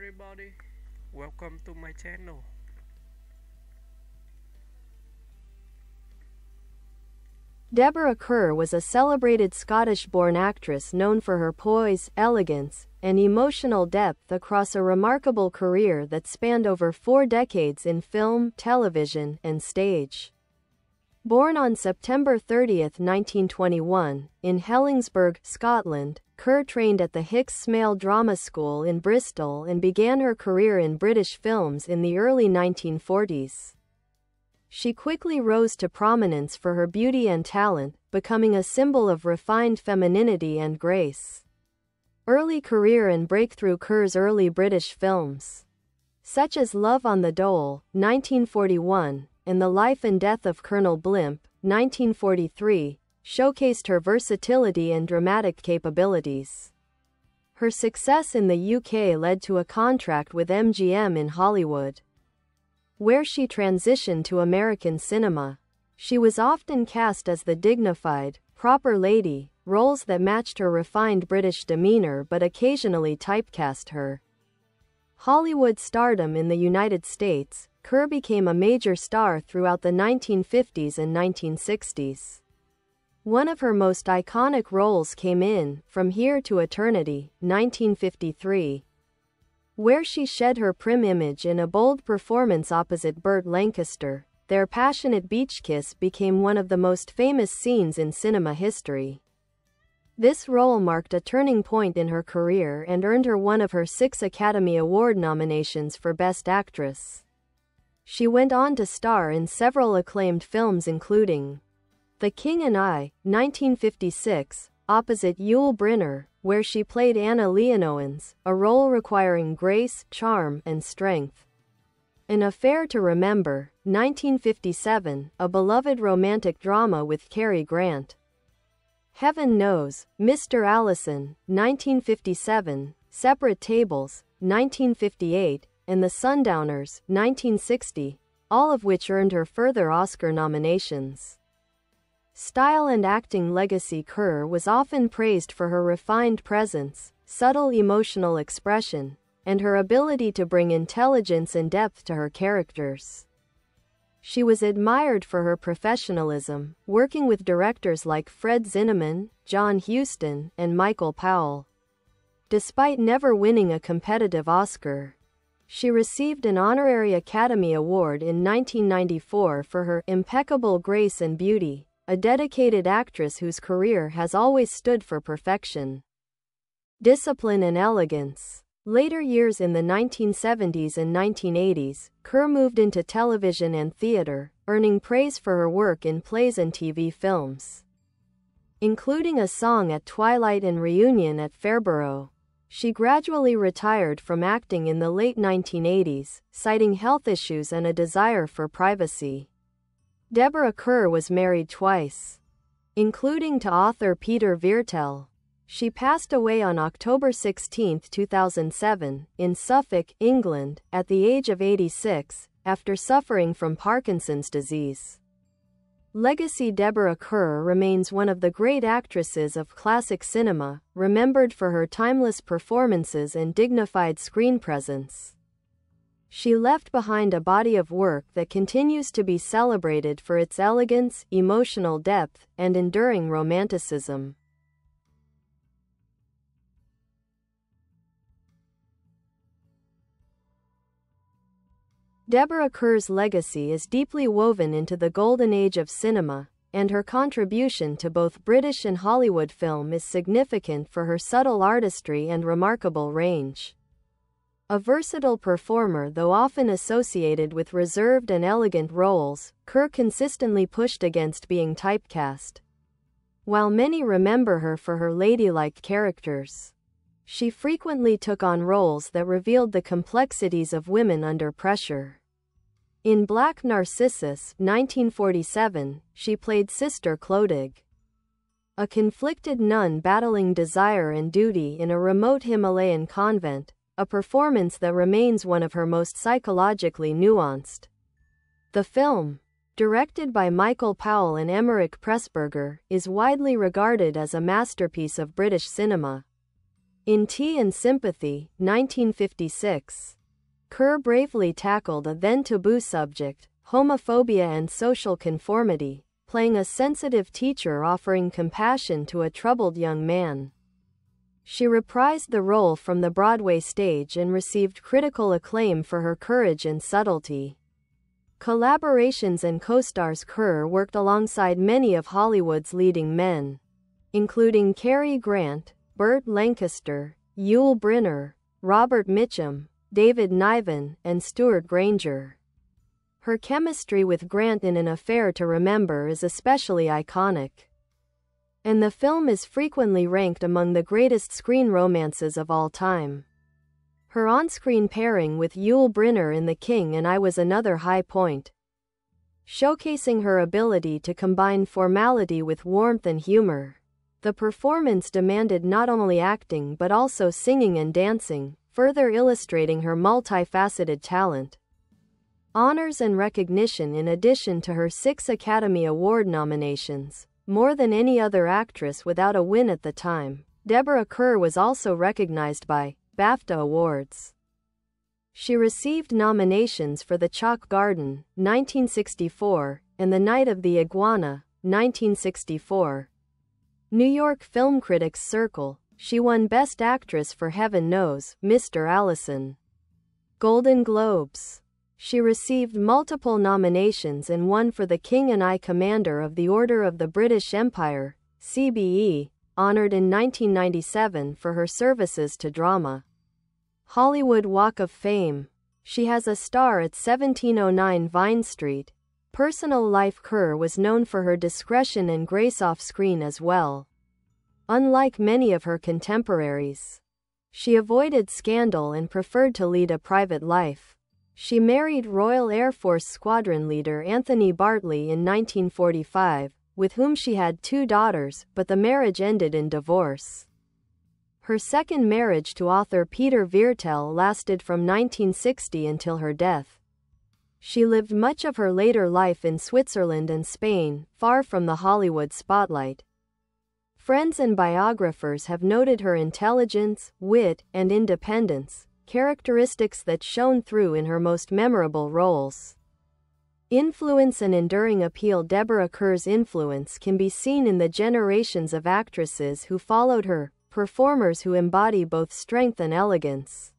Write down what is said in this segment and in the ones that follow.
everybody, welcome to my channel. Deborah Kerr was a celebrated Scottish-born actress known for her poise, elegance, and emotional depth across a remarkable career that spanned over 4 decades in film, television, and stage. Born on September 30, 1921, in Helensburgh, Scotland, Kerr trained at the Hicks-Smale Drama School in Bristol and began her career in British films in the early 1940s. She quickly rose to prominence for her beauty and talent, becoming a symbol of refined femininity and grace. Early career and breakthrough. Kerr's early British films, such as Love on the Dole, 1941, and The Life and Death of Colonel Blimp, 1943, showcased her versatility and dramatic capabilities. Her success in the UK led to a contract with MGM in Hollywood, where she transitioned to American cinema. She was often cast as the dignified, proper lady, roles that matched her refined British demeanor but occasionally typecast her. Hollywood stardom. In the United States, Kerr became a major star throughout the 1950s and 1960s. One of her most iconic roles came in From Here to Eternity, 1953, where she shed her prim image in a bold performance opposite Burt Lancaster. Their passionate beach kiss became one of the most famous scenes in cinema history. This role marked a turning point in her career and earned her one of her 6 Academy Award nominations for Best Actress. She went on to star in several acclaimed films including The King and I, 1956, opposite Yul Brynner, where she played Anna Leonowens, a role requiring grace, charm, and strength. An Affair to Remember, 1957, a beloved romantic drama with Cary Grant. Heaven Knows, Mr. Allison, 1957, Separate Tables, 1958, and The Sundowners, 1960, all of which earned her further Oscar nominations. Style and acting legacy. Kerr was often praised for her refined presence, subtle emotional expression, and her ability to bring intelligence and depth to her characters. She was admired for her professionalism, working with directors like Fred Zinnemann, John Huston, and Michael Powell. Despite never winning a competitive Oscar, she received an honorary Academy Award in 1994 for her impeccable grace and beauty, a dedicated actress whose career has always stood for perfection, discipline, and elegance. Later years. In the 1970s and 1980s, Kerr moved into television and theater, earning praise for her work in plays and TV films, including A Song at Twilight and Reunion at Fairborough. She gradually retired from acting in the late 1980s, citing health issues and a desire for privacy. Deborah Kerr was married twice, including to author Peter Viertel. She passed away on October 16, 2007, in Suffolk, England, at the age of 86, after suffering from Parkinson's disease. Legacy. Deborah Kerr remains one of the great actresses of classic cinema, remembered for her timeless performances and dignified screen presence. She left behind a body of work that continues to be celebrated for its elegance, emotional depth, and enduring romanticism. Deborah Kerr's legacy is deeply woven into the golden age of cinema, and her contribution to both British and Hollywood film is significant for her subtle artistry and remarkable range. A versatile performer, though often associated with reserved and elegant roles, Kerr consistently pushed against being typecast. While many remember her for her ladylike characters, she frequently took on roles that revealed the complexities of women under pressure. In Black Narcissus, 1947, she played Sister Clodig, a conflicted nun battling desire and duty in a remote Himalayan convent, a performance that remains one of her most psychologically nuanced. The film, directed by Michael Powell and Emmerich Pressburger, is widely regarded as a masterpiece of British cinema. In Tea and Sympathy, 1956, Kerr bravely tackled a then taboo subject, homophobia and social conformity, playing a sensitive teacher offering compassion to a troubled young man. She reprised the role from the Broadway stage and received critical acclaim for her courage and subtlety. Collaborations and co-stars. Kerr worked alongside many of Hollywood's leading men, including Cary Grant, Burt Lancaster, Yul Brynner, Robert Mitchum, David Niven, and Stuart Granger. Her chemistry with Grant in An Affair to Remember is especially iconic, and the film is frequently ranked among the greatest screen romances of all time. Her on-screen pairing with Yul Brynner in The King and I was another high point, showcasing her ability to combine formality with warmth and humor. The performance demanded not only acting but also singing and dancing, further illustrating her multifaceted talent. Honors and recognition. In addition to her 6 Academy Award nominations, more than any other actress without a win at the time, Deborah Kerr was also recognized by BAFTA Awards. She received nominations for The Chalk Garden, 1964, and The Night of the Iguana, 1964. New York Film Critics Circle, she won Best Actress for Heaven Knows, Mr. Allison. Golden Globes. She received multiple nominations and won for The King and I, Commander of the Order of the British Empire, CBE, honored in 1997 for her services to drama. Hollywood Walk of Fame. She has a star at 1709 Vine Street. Personal life. Kerr was known for her discretion and grace off-screen as well. Unlike many of her contemporaries, she avoided scandal and preferred to lead a private life. She married Royal Air Force Squadron leader Anthony Bartley in 1945, with whom she had 2 daughters, but the marriage ended in divorce. Her second marriage to author Peter Viertel lasted from 1960 until her death. She lived much of her later life in Switzerland and Spain, far from the Hollywood spotlight. Friends and biographers have noted her intelligence, wit, and independence, characteristics that shone through in her most memorable roles. Influence and enduring appeal. Deborah Kerr's influence can be seen in the generations of actresses who followed her, performers who embody both strength and elegance,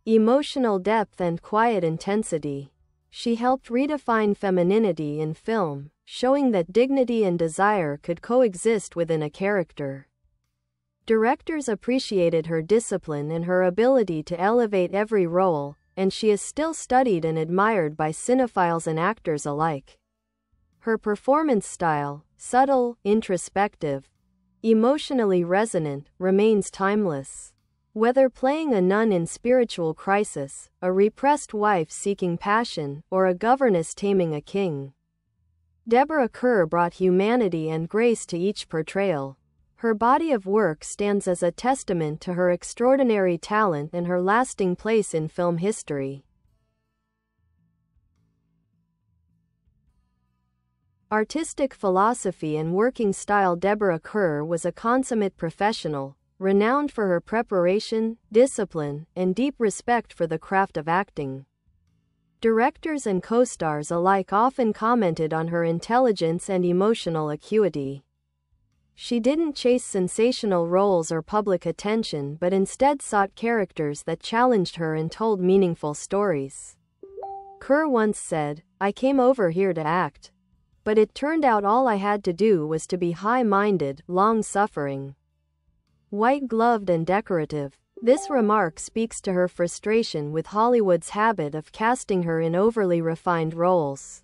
emotional depth and quiet intensity. She helped redefine femininity in film, showing that dignity and desire could coexist within a character. Directors appreciated her discipline and her ability to elevate every role, and she is still studied and admired by cinephiles and actors alike. Her performance style, subtle, introspective, emotionally resonant, remains timeless. Whether playing a nun in Spiritual Crisis, a repressed wife seeking passion, or a governess taming a king, Deborah Kerr brought humanity and grace to each portrayal. Her body of work stands as a testament to her extraordinary talent and her lasting place in film history. Artistic philosophy and working style. Deborah Kerr was a consummate professional, renowned for her preparation, discipline, and deep respect for the craft of acting. Directors and co-stars alike often commented on her intelligence and emotional acuity. She didn't chase sensational roles or public attention but instead sought characters that challenged her and told meaningful stories. Kerr once said, "I came over here to act, but it turned out all I had to do was to be high-minded, long-suffering, white-gloved and decorative." This remark speaks to her frustration with Hollywood's habit of casting her in overly refined roles.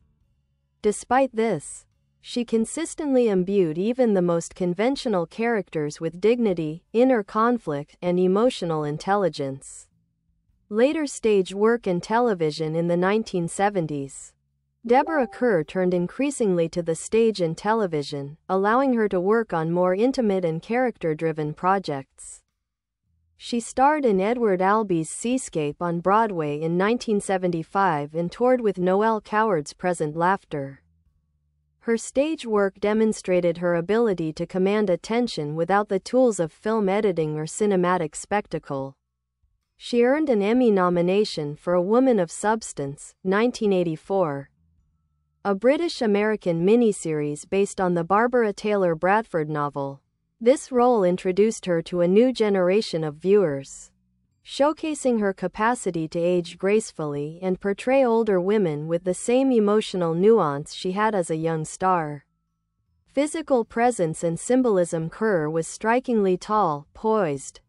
Despite this, she consistently imbued even the most conventional characters with dignity, inner conflict, and emotional intelligence. Later stage work and television. In the 1970s, Deborah Kerr turned increasingly to the stage and television, allowing her to work on more intimate and character-driven projects. She starred in Edward Albee's Seascape on Broadway in 1975 and toured with Noel Coward's Present Laughter. Her stage work demonstrated her ability to command attention without the tools of film editing or cinematic spectacle. She earned an Emmy nomination for A Woman of Substance, 1984. A British-American miniseries based on the Barbara Taylor Bradford novel. This role introduced her to a new generation of viewers, showcasing her capacity to age gracefully and portray older women with the same emotional nuance she had as a young star. Physical presence and symbolism. Kerr was strikingly tall, poised,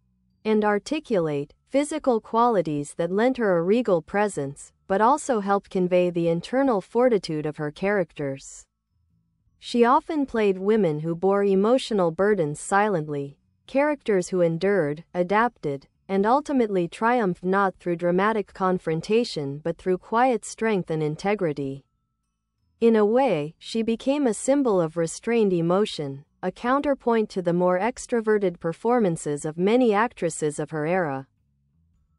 and articulate, physical qualities that lent her a regal presence, but also helped convey the internal fortitude of her characters. She often played women who bore emotional burdens silently, characters who endured, adapted, and ultimately triumphed not through dramatic confrontation but through quiet strength and integrity. In a way, she became a symbol of restrained emotion, a counterpoint to the more extroverted performances of many actresses of her era.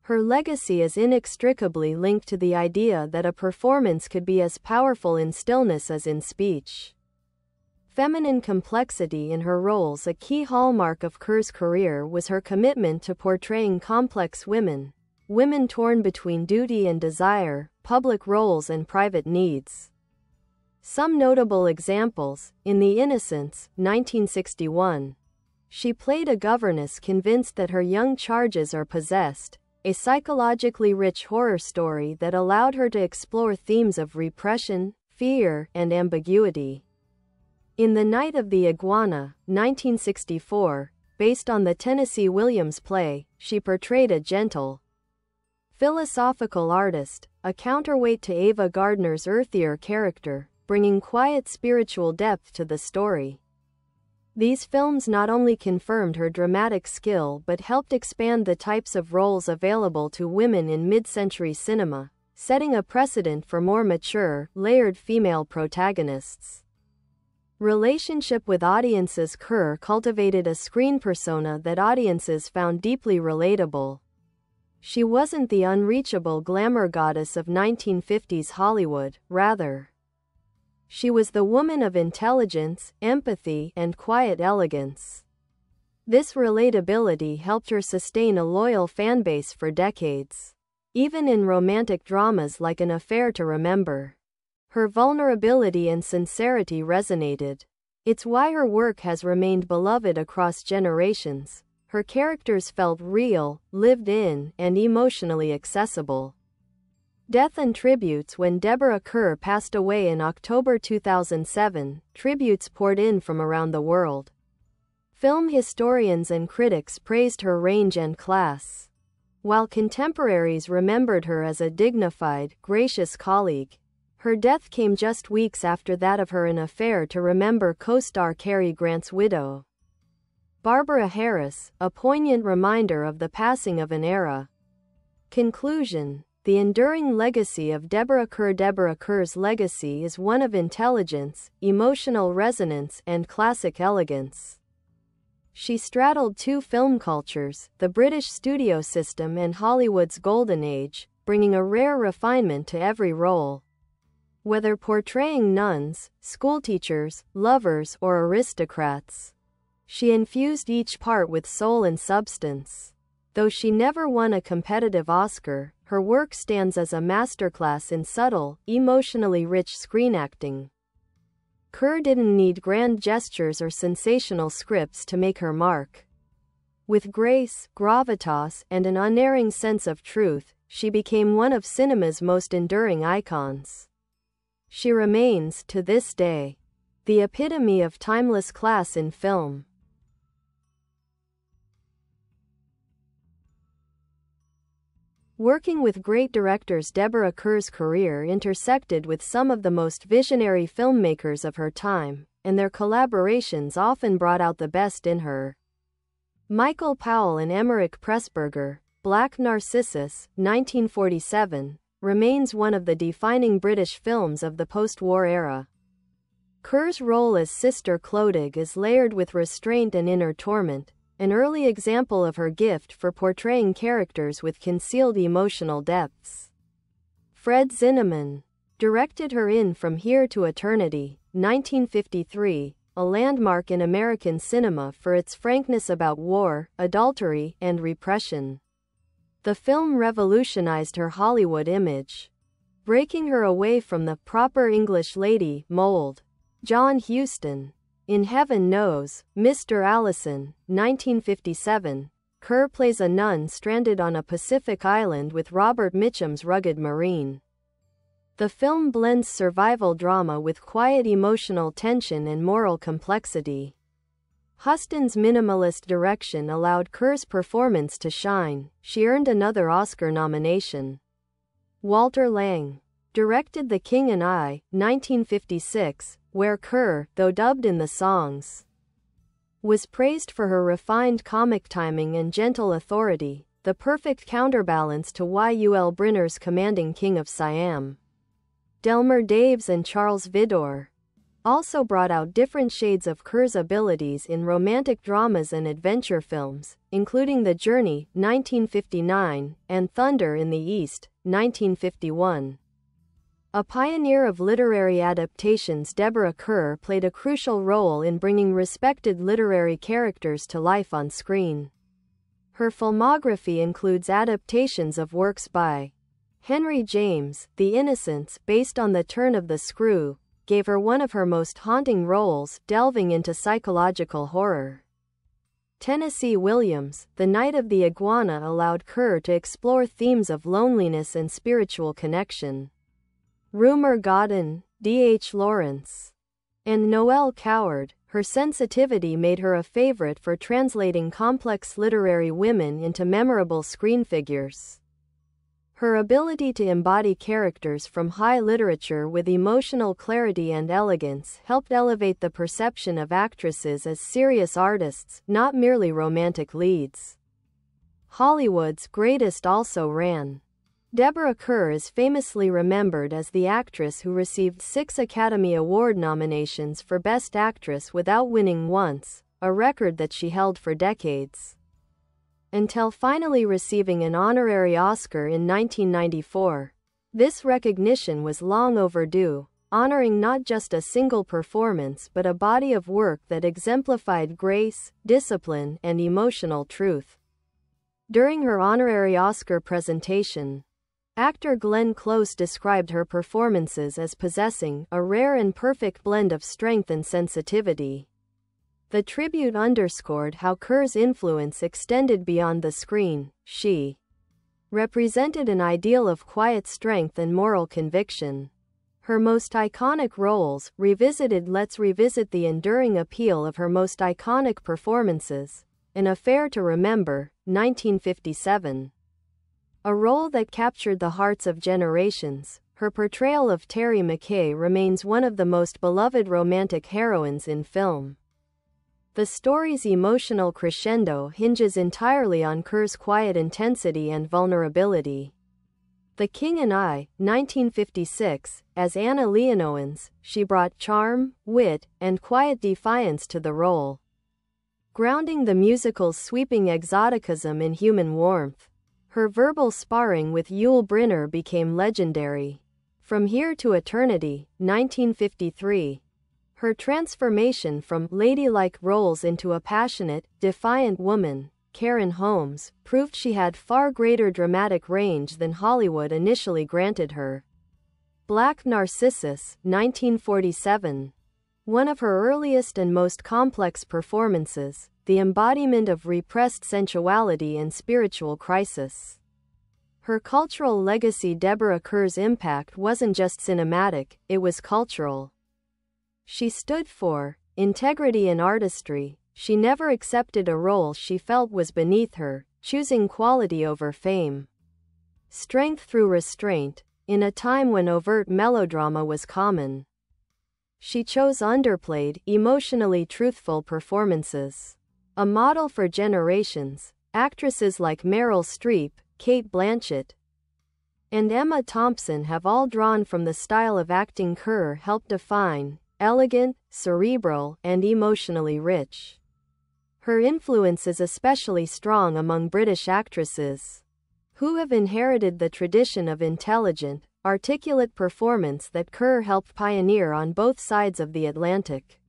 Her legacy is inextricably linked to the idea that a performance could be as powerful in stillness as in speech. Feminine complexity in her roles. A key hallmark of Kerr's career was her commitment to portraying complex women, women torn between duty and desire, public roles and private needs. Some notable examples: in The Innocents, 1961. She played a governess convinced that her young charges are possessed, a psychologically rich horror story that allowed her to explore themes of repression, fear, and ambiguity. In The Night of the Iguana, 1964, based on the Tennessee Williams play, she portrayed a gentle, philosophical artist, a counterweight to Ava Gardner's earthier character, bringing quiet spiritual depth to the story. These films not only confirmed her dramatic skill but helped expand the types of roles available to women in mid-century cinema, setting a precedent for more mature, layered female protagonists. Relationship with audiences. Kerr cultivated a screen persona that audiences found deeply relatable. She wasn't the unreachable glamour goddess of 1950s Hollywood, rather, she was the woman of intelligence, empathy, and quiet elegance. This relatability helped her sustain a loyal fanbase for decades. Even in romantic dramas like An Affair to Remember, her vulnerability and sincerity resonated. It's why her work has remained beloved across generations. Her characters felt real, lived in, and emotionally accessible. Death and tributes. When Deborah Kerr passed away in October 2007, tributes poured in from around the world. Film historians and critics praised her range and class, while contemporaries remembered her as a dignified, gracious colleague. Her death came just weeks after that of her An Affair to Remember co-star Cary Grant's widow, Barbara Harris, a poignant reminder of the passing of an era. Conclusion: the enduring legacy of Deborah Kerr. Deborah Kerr's legacy is one of intelligence, emotional resonance, and classic elegance. She straddled two film cultures, the British studio system and Hollywood's golden age, bringing a rare refinement to every role. Whether portraying nuns, schoolteachers, lovers, or aristocrats, she infused each part with soul and substance. Though she never won a competitive Oscar, her work stands as a masterclass in subtle, emotionally rich screen acting. Kerr didn't need grand gestures or sensational scripts to make her mark. With grace, gravitas, and an unerring sense of truth, she became one of cinema's most enduring icons. She remains, to this day, the epitome of timeless class in film. Working with great directors. Deborah Kerr's career intersected with some of the most visionary filmmakers of her time, and their collaborations often brought out the best in her. Michael Powell and Emmerich Pressburger, Black Narcissus, 1947, remains one of the defining British films of the post-war era. Kerr's role as Sister Clodig is layered with restraint and inner torment, an early example of her gift for portraying characters with concealed emotional depths. Fred Zinnemann, directed her in From Here to Eternity, 1953, a landmark in American cinema for its frankness about war, adultery, and repression. The film revolutionized her Hollywood image, breaking her away from the proper English lady mold. John Huston, in Heaven Knows, Mr. Allison, 1957, Kerr plays a nun stranded on a Pacific island with Robert Mitchum's rugged Marine. The film blends survival drama with quiet emotional tension and moral complexity. Huston's minimalist direction allowed Kerr's performance to shine. She earned another Oscar nomination. Walter Lang directed The King and I, 1956, where Kerr, though dubbed in the songs, was praised for her refined comic timing and gentle authority, the perfect counterbalance to Yul Brynner's commanding King of Siam. Delmer Daves and Charles Vidor also brought out different shades of Kerr's abilities in romantic dramas and adventure films, including The Journey, 1959, and Thunder in the East, 1951. A pioneer of literary adaptations, Deborah Kerr played a crucial role in bringing respected literary characters to life on screen. Her filmography includes adaptations of works by Henry James. The Innocents, based on The Turn of the Screw, gave her one of her most haunting roles, delving into psychological horror. Tennessee Williams, The Night of the Iguana allowed Kerr to explore themes of loneliness and spiritual connection. Rumer Godden, D.H. Lawrence, and Noel Coward, her sensitivity made her a favorite for translating complex literary women into memorable screen figures. Her ability to embody characters from high literature with emotional clarity and elegance helped elevate the perception of actresses as serious artists, not merely romantic leads. Hollywood's greatest also ran. Deborah Kerr is famously remembered as the actress who received 6 Academy Award nominations for Best Actress without winning once, a record that she held for decades, until finally receiving an honorary Oscar in 1994. This recognition was long overdue, honoring not just a single performance but a body of work that exemplified grace, discipline, and emotional truth. During her honorary Oscar presentation, actor Glenn Close described her performances as possessing a rare and perfect blend of strength and sensitivity. The tribute underscored how Kerr's influence extended beyond the screen. She represented an ideal of quiet strength and moral conviction. Her most iconic roles, revisited. Let's revisit the enduring appeal of her most iconic performances. An Affair to Remember, 1957. A role that captured the hearts of generations, her portrayal of Terry McKay remains one of the most beloved romantic heroines in film. The story's emotional crescendo hinges entirely on Kerr's quiet intensity and vulnerability. The King and I, 1956, as Anna Leonowens, she brought charm, wit, and quiet defiance to the role, grounding the musical's sweeping exoticism in human warmth. Her verbal sparring with Yul Brynner became legendary. From Here to Eternity, 1953. Her transformation from ladylike roles into a passionate, defiant woman, Karen Holmes, proved she had far greater dramatic range than Hollywood initially granted her. Black Narcissus, 1947. One of her earliest and most complex performances, the embodiment of repressed sensuality and spiritual crisis. Her cultural legacy. Deborah Kerr's impact wasn't just cinematic, it was cultural. She stood for integrity and artistry. She never accepted a role she felt was beneath her, choosing quality over fame. Strength through restraint. In a time when overt melodrama was common, she chose underplayed, emotionally truthful performances. A model for generations, actresses like Meryl Streep, Cate Blanchett, and Emma Thompson have all drawn from the style of acting Kerr helped define: elegant, cerebral, and emotionally rich. Her influence is especially strong among British actresses, who have inherited the tradition of intelligent, articulate performance that Kerr helped pioneer on both sides of the Atlantic.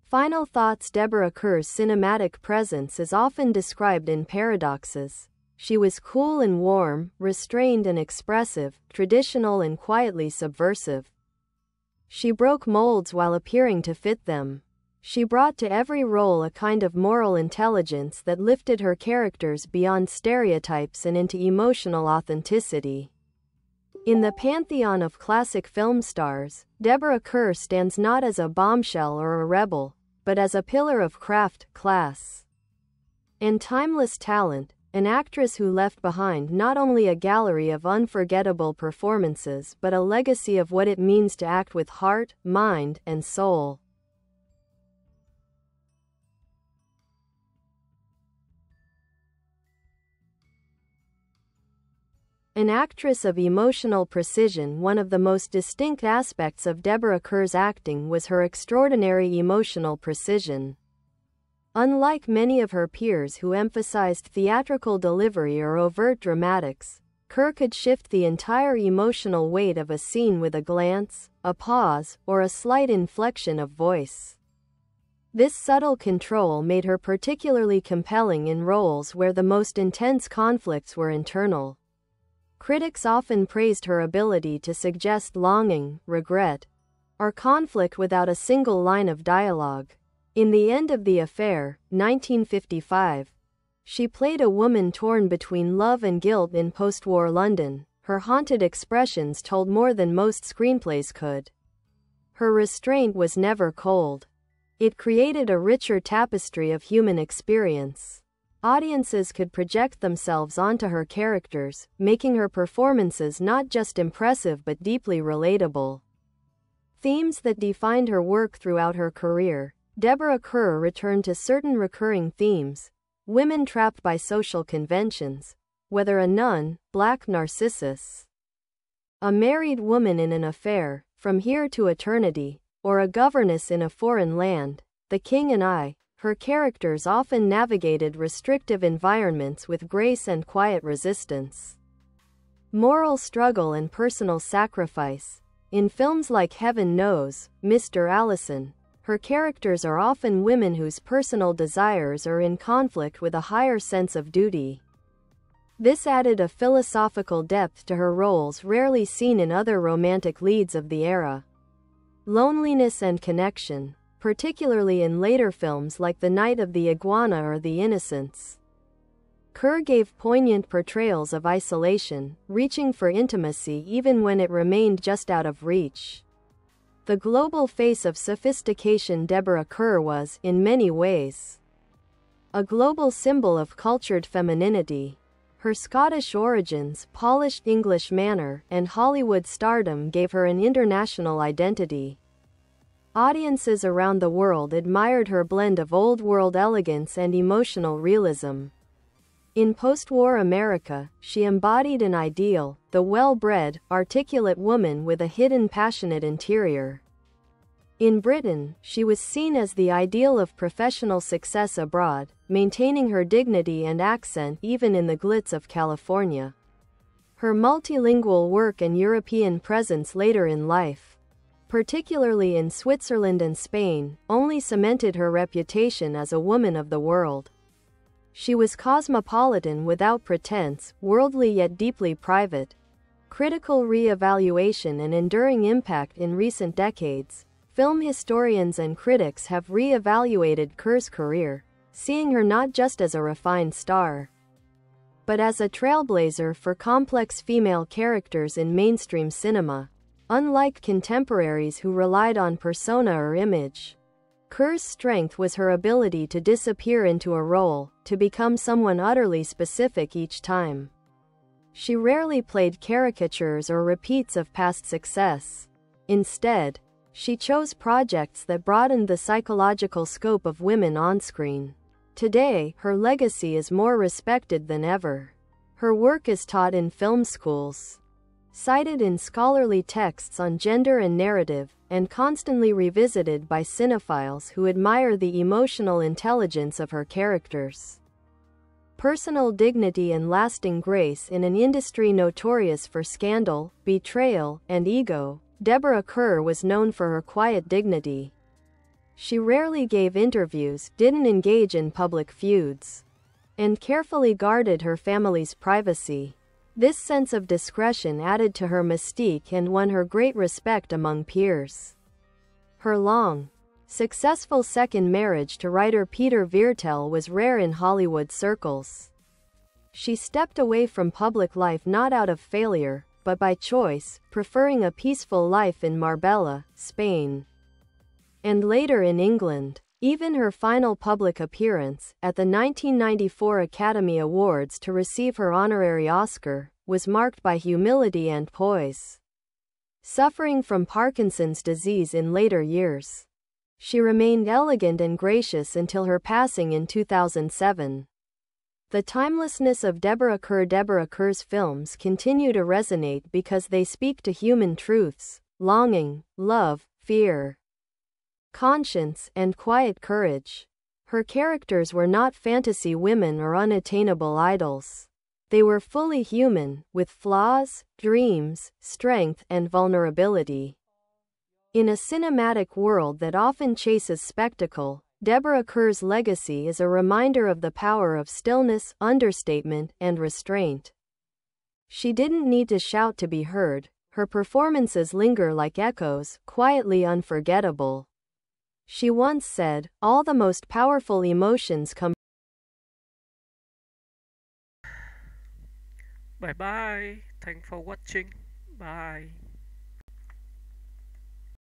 Final thoughts. Deborah Kerr's cinematic presence is often described in paradoxes. She was cool and warm, restrained and expressive, traditional and quietly subversive. She broke molds while appearing to fit them. She brought to every role a kind of moral intelligence that lifted her characters beyond stereotypes and into emotional authenticity. In the pantheon of classic film stars, Deborah Kerr stands not as a bombshell or a rebel, but as a pillar of craft, class, and timeless talent, an actress who left behind not only a gallery of unforgettable performances but a legacy of what it means to act with heart, mind, and soul. An actress of emotional precision. One of the most distinct aspects of Deborah Kerr's acting was her extraordinary emotional precision. Unlike many of her peers who emphasized theatrical delivery or overt dramatics, Kerr could shift the entire emotional weight of a scene with a glance, a pause, or a slight inflection of voice. This subtle control made her particularly compelling in roles where the most intense conflicts were internal. Critics often praised her ability to suggest longing, regret, or conflict without a single line of dialogue. In The End of the Affair, 1955, she played a woman torn between love and guilt in post-war London. Her haunted expressions told more than most screenplays could. Her restraint was never cold. It created a richer tapestry of human experience. Audiences could project themselves onto her characters, making her performances not just impressive but deeply relatable. Themes that defined her work throughout her career. Deborah Kerr returned to certain recurring themes: women trapped by social conventions, whether a nun, Black Narcissus, a married woman in an affair, From Here to Eternity, or a governess in a foreign land, The King and I. Her characters often navigated restrictive environments with grace and quiet resistance. Moral struggle and personal sacrifice. In films like Heaven Knows, Mr. Allison, her characters are often women whose personal desires are in conflict with a higher sense of duty. This added a philosophical depth to her roles rarely seen in other romantic leads of the era. Loneliness and connection, particularly in later films like The Night of the Iguana or The Innocents. Kerr gave poignant portrayals of isolation, reaching for intimacy even when it remained just out of reach. The global face of sophistication. Deborah Kerr was, in many ways, a global symbol of cultured femininity. Her Scottish origins, polished English manner, and Hollywood stardom gave her an international identity. Audiences around the world admired her blend of old-world elegance and emotional realism. In post-war America, she embodied an ideal, the well-bred, articulate woman with a hidden passionate interior. In Britain, she was seen as the ideal of professional success abroad, maintaining her dignity and accent even in the glitz of California. Her multilingual work and European presence later in life, particularly in Switzerland and Spain, only cemented her reputation as a woman of the world. She was cosmopolitan without pretense, worldly yet deeply private. Critical re-evaluation and enduring impact. In recent decades, film historians and critics have re-evaluated Kerr's career, seeing her not just as a refined star, but as a trailblazer for complex female characters in mainstream cinema. Unlike contemporaries who relied on persona or image, Kerr's strength was her ability to disappear into a role, to become someone utterly specific each time. She rarely played caricatures or repeats of past success. Instead, she chose projects that broadened the psychological scope of women on screen. Today, her legacy is more respected than ever. Her work is taught in film schools, cited in scholarly texts on gender and narrative, and constantly revisited by cinephiles who admire the emotional intelligence of her characters. Personal dignity and lasting grace in an industry notorious for scandal, betrayal, and ego, Deborah Kerr was known for her quiet dignity. She rarely gave interviews, didn't engage in public feuds, and carefully guarded her family's privacy. This sense of discretion added to her mystique and won her great respect among peers. Her long, successful second marriage to writer Peter Viertel was rare in Hollywood circles. She stepped away from public life not out of failure, but by choice, preferring a peaceful life in Marbella, Spain, and later in England. Even her final public appearance, at the 1994 Academy Awards to receive her honorary Oscar, was marked by humility and poise. Suffering from Parkinson's disease in later years, she remained elegant and gracious until her passing in 2007. The timelessness of Deborah Kerr's films continue to resonate because they speak to human truths, longing, love, fear, conscience, and quiet courage. Her characters were not fantasy women or unattainable idols. They were fully human, with flaws, dreams, strength, and vulnerability. In a cinematic world that often chases spectacle, Deborah Kerr's legacy is a reminder of the power of stillness, understatement, and restraint. She didn't need to shout to be heard. Her performances linger like echoes, quietly unforgettable. She once said, "All the most powerful emotions come." Bye bye. Thanks for watching. Bye.